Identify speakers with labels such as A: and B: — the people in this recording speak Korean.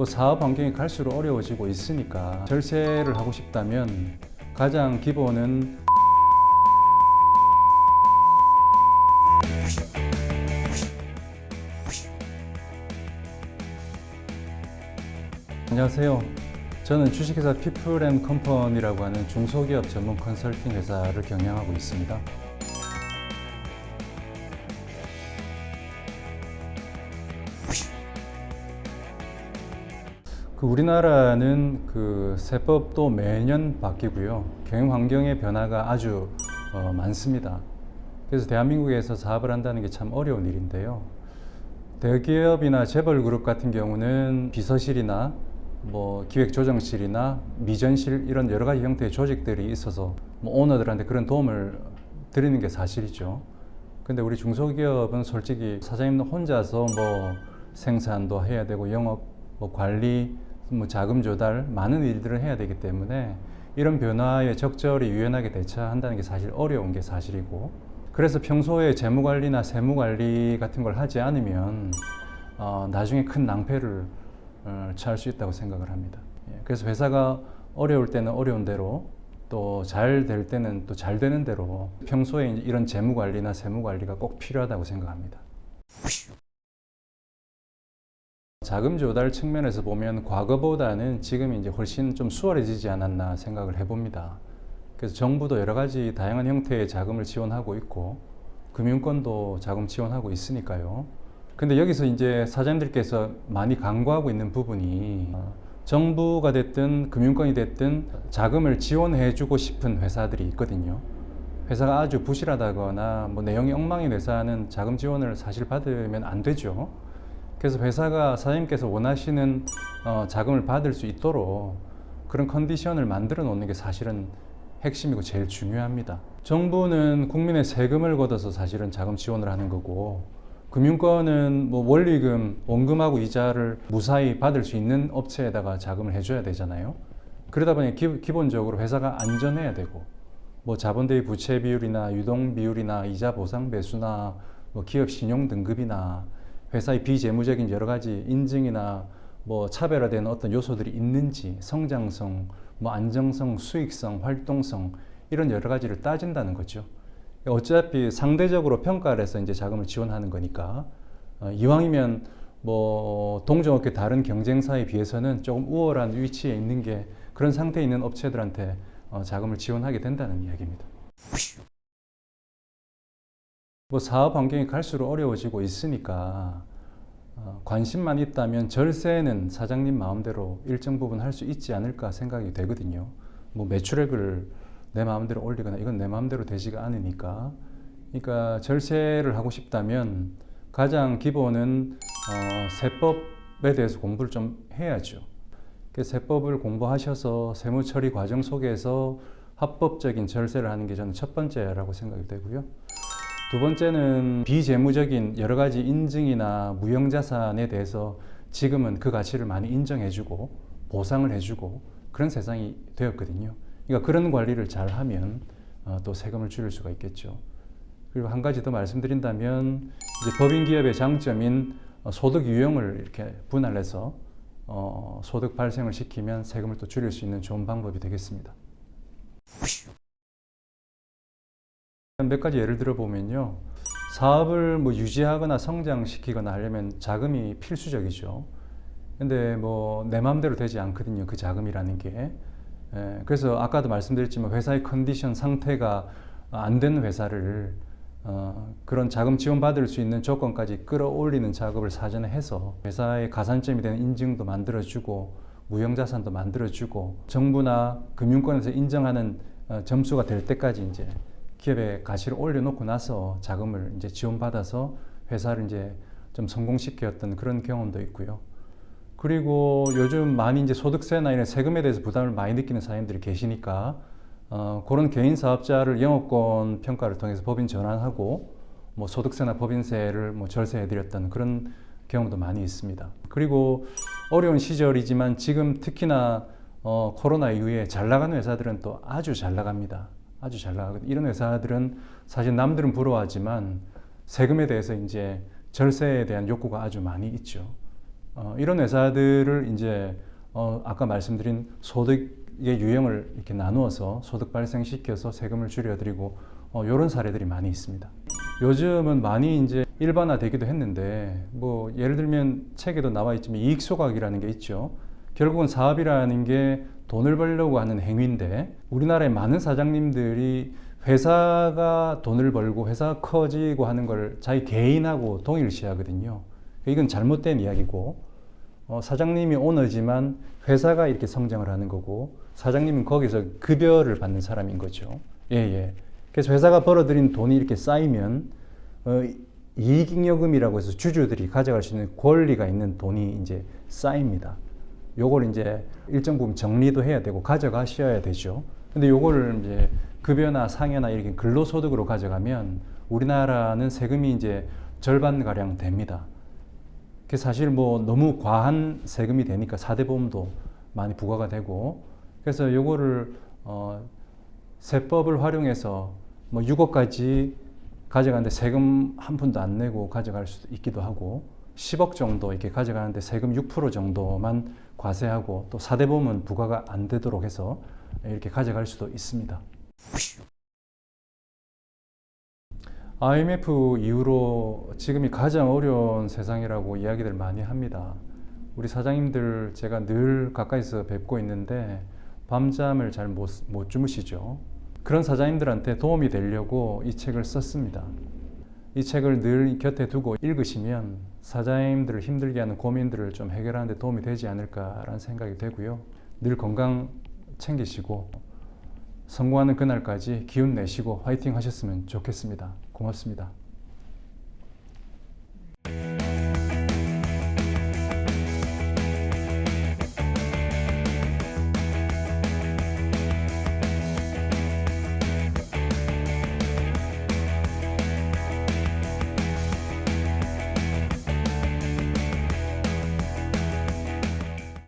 A: 사업 환경이 갈수록 어려워지고 있으니까 절세를 하고 싶다면 가장 기본은 안녕하세요. 저는 주식회사 피플앤컴퍼니라고 하는 중소기업 전문 컨설팅 회사를 경영하고 있습니다. 우리나라는 세법도 매년 바뀌고요. 경영 환경의 변화가 아주 많습니다. 그래서 대한민국에서 사업을 한다는 게 참 어려운 일인데요. 대기업이나 재벌그룹 같은 경우는 비서실이나 기획조정실이나 미전실 이런 여러 가지 형태의 조직들이 있어서 오너들한테 그런 도움을 드리는 게 사실이죠. 근데 우리 중소기업은 솔직히 사장님 혼자서 생산도 해야 되고 영업, 관리, 자금 조달, 많은 일들을 해야 되기 때문에 이런 변화에 적절히 유연하게 대처한다는 게 사실 어려운 게 사실이고, 그래서 평소에 재무관리나 세무관리 같은 걸 하지 않으면 나중에 큰 낭패를 처할 수 있다고 생각을 합니다. 그래서 회사가 어려울 때는 어려운 대로, 또 잘 될 때는 또 잘 되는 대로 평소에 이런 재무관리나 세무관리가 꼭 필요하다고 생각합니다. 자금 조달 측면에서 보면 과거보다는 지금이 이제 훨씬 좀 수월해지지 않았나 생각을 해봅니다. 그래서 정부도 여러 가지 다양한 형태의 자금을 지원하고 있고, 금융권도 자금 지원하고 있으니까요. 근데 여기서 이제 사장님들께서 많이 간과하고 있는 부분이, 정부가 됐든 금융권이 됐든 자금을 지원해주고 싶은 회사들이 있거든요. 회사가 아주 부실하다거나 내용이 엉망인 회사는 자금 지원을 사실 받으면 안 되죠. 그래서 회사가 사장님께서 원하시는 자금을 받을 수 있도록 그런 컨디션을 만들어 놓는 게 사실은 핵심이고 제일 중요합니다. 정부는 국민의 세금을 걷어서 사실은 자금 지원을 하는 거고, 금융권은 원리금, 원금하고 이자를 무사히 받을 수 있는 업체에다가 자금을 해줘야 되잖아요. 그러다 보니 기본적으로 회사가 안전해야 되고, 자본대비 부채 비율이나 유동 비율이나 이자 보상 배수나 기업 신용 등급이나 회사의 비재무적인 여러 가지 인증이나 차별화되는 어떤 요소들이 있는지, 성장성, 안정성, 수익성, 활동성, 이런 여러 가지를 따진다는 거죠. 어차피 상대적으로 평가를 해서 이제 자금을 지원하는 거니까, 이왕이면 동종업계 다른 경쟁사에 비해서는 조금 우월한 위치에 있는 게, 그런 상태에 있는 업체들한테 자금을 지원하게 된다는 이야기입니다. 사업 환경이 갈수록 어려워지고 있으니까 관심만 있다면 절세는 사장님 마음대로 일정 부분 할 수 있지 않을까 생각이 되거든요. 매출액을 내 마음대로 올리거나 이건 내 마음대로 되지가 않으니까. 그러니까 절세를 하고 싶다면 가장 기본은 세법에 대해서 공부를 좀 해야죠. 세법을 공부하셔서 세무처리 과정 속에서 합법적인 절세를 하는 게 저는 첫 번째라고 생각이 되고요. 두 번째는 비재무적인 여러 가지 인증이나 무형자산에 대해서 지금은 그 가치를 많이 인정해주고 보상을 해주고 그런 세상이 되었거든요. 그러니까 그런 관리를 잘 하면 또 세금을 줄일 수가 있겠죠. 그리고 한 가지 더 말씀드린다면, 이제 법인 기업의 장점인 소득 유형을 이렇게 분할해서 소득 발생을 시키면 세금을 또 줄일 수 있는 좋은 방법이 되겠습니다. 몇 가지 예를 들어 보면요, 사업을 유지하거나 성장시키거나 하려면 자금이 필수적이죠. 근데 내 마음대로 되지 않거든요, 그 자금이라는 게. 그래서 아까도 말씀드렸지만 회사의 컨디션 상태가 안 되는 회사를 그런 자금 지원 받을 수 있는 조건까지 끌어올리는 작업을 사전에 해서 회사의 가산점이 되는 인증도 만들어주고 무형자산도 만들어주고 정부나 금융권에서 인정하는 점수가 될 때까지 이제 기업의 가치를 올려놓고 나서 자금을 이제 지원받아서 회사를 이제 좀 성공시켰던 그런 경험도 있고요. 그리고 요즘 많이 이제 소득세나 이런 세금에 대해서 부담을 많이 느끼는 사람들이 계시니까 그런 개인 사업자를 영업권 평가를 통해서 법인 전환하고 소득세나 법인세를 절세해드렸던 그런 경험도 많이 있습니다. 그리고 어려운 시절이지만 지금 특히나 코로나 이후에 잘 나가는 회사들은 또 아주 잘 나갑니다. 아주 잘 나가거든요. 이런 회사들은 사실 남들은 부러워하지만 세금에 대해서 이제 절세에 대한 욕구가 아주 많이 있죠. 이런 회사들을 이제 아까 말씀드린 소득의 유형을 이렇게 나누어서 소득 발생시켜서 세금을 줄여드리고 이런 사례들이 많이 있습니다. 요즘은 많이 이제 일반화되기도 했는데 뭐 예를 들면 책에도 나와 있지만 이익 소각이라는 게 있죠. 결국은 사업이라는 게 돈을 벌려고 하는 행위인데 우리나라의 많은 사장님들이 회사가 돈을 벌고 회사가 커지고 하는 걸 자기 개인하고 동일시하거든요. 이건 잘못된 이야기고 사장님이 오너지만 회사가 이렇게 성장을 하는 거고 사장님은 거기서 급여를 받는 사람인 거죠. 예. 그래서 회사가 벌어들인 돈이 이렇게 쌓이면 이익잉여금이라고 해서 주주들이 가져갈 수 있는 권리가 있는 돈이 이제 쌓입니다. 요걸 이제 일정 부분 정리도 해야 되고 가져가셔야 되죠. 근데 요거를 이제 급여나 상여나 이렇게 근로소득으로 가져가면 우리나라는 세금이 이제 절반가량 됩니다. 그래서 사실 뭐 너무 과한 세금이 되니까 4대 보험도 많이 부과가 되고 그래서 요거를 세법을 활용해서 뭐 6억까지 가져가는데 세금 한 푼도 안 내고 가져갈 수도 있기도 하고 10억 정도 이렇게 가져가는데 세금 6% 정도만 과세하고 또 4대 보험은 부과가 안 되도록 해서 이렇게 가져갈 수도 있습니다. IMF 이후로 지금이 가장 어려운 세상이라고 이야기들 많이 합니다. 우리 사장님들 제가 늘 가까이서 뵙고 있는데 밤잠을 잘 못 주무시죠. 그런 사장님들한테 도움이 되려고 이 책을 썼습니다. 이 책을 늘 곁에 두고 읽으시면 사장님들을 힘들게 하는 고민들을 좀 해결하는 데 도움이 되지 않을까라는 생각이 되고요. 늘 건강 챙기시고 성공하는 그날까지 기운 내시고 화이팅 하셨으면 좋겠습니다. 고맙습니다.